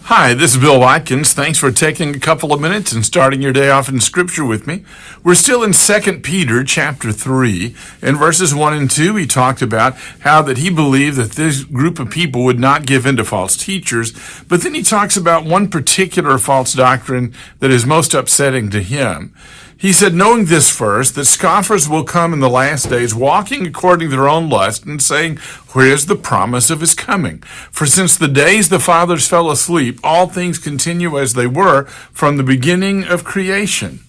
Hi, this is Bill Watkins. Thanks for taking a couple of minutes and starting your day off in Scripture with me. We're still in 2 Peter chapter 3. In verses 1 and 2, he talked about how that he believed that this group of people would not give in to false teachers, but then he talks about one particular false doctrine that is most upsetting to him. He said, knowing this first, that scoffers will come in the last days, walking according to their own lust, and saying, where is the promise of his coming? For since the days the fathers fell asleep, all things continue as they were from the beginning of creation.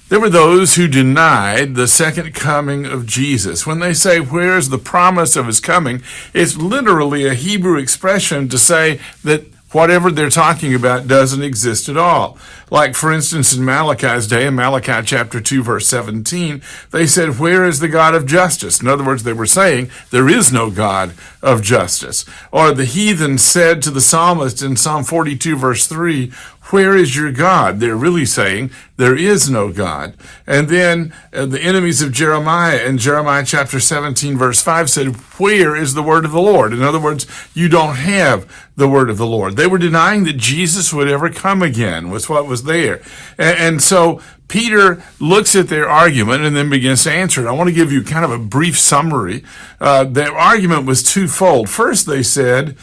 There were those who denied the second coming of Jesus. When they say, where is the promise of his coming? It's literally a Hebrew expression to say that whatever they're talking about doesn't exist at all. Like, for instance, in Malachi's day, in Malachi chapter 2, verse 17, they said, where is the God of justice? In other words, they were saying, there is no God of justice. Or the heathen said to the psalmist in Psalm 42, verse 3, where is your God? They're really saying there is no God. And then the enemies of Jeremiah in Jeremiah chapter 17 verse 5 said, where is the word of the Lord? In other words, you don't have the word of the Lord. They were denying that Jesus would ever come again, was what was there. And so Peter looks at their argument and then begins to answer it. I want to give you kind of a brief summary. Their argument was twofold. First, they said,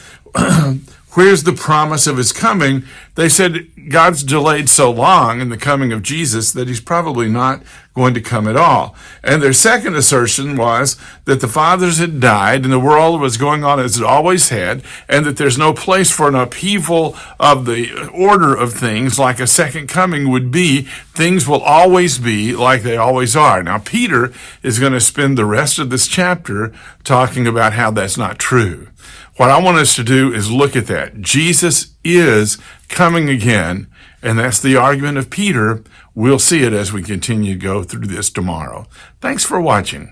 where's the promise of his coming? They said God's delayed so long in the coming of Jesus that he's probably not going to come at all. And their second assertion was that the fathers had died and the world was going on as it always had, and that there's no place for an upheaval of the order of things like a second coming would be. Things will always be like they always are. Now, Peter is going to spend the rest of this chapter talking about how that's not true. What I want us to do is look at that. Jesus is coming again, and that's the argument of Peter. We'll see it as we continue to go through this tomorrow. Thanks for watching.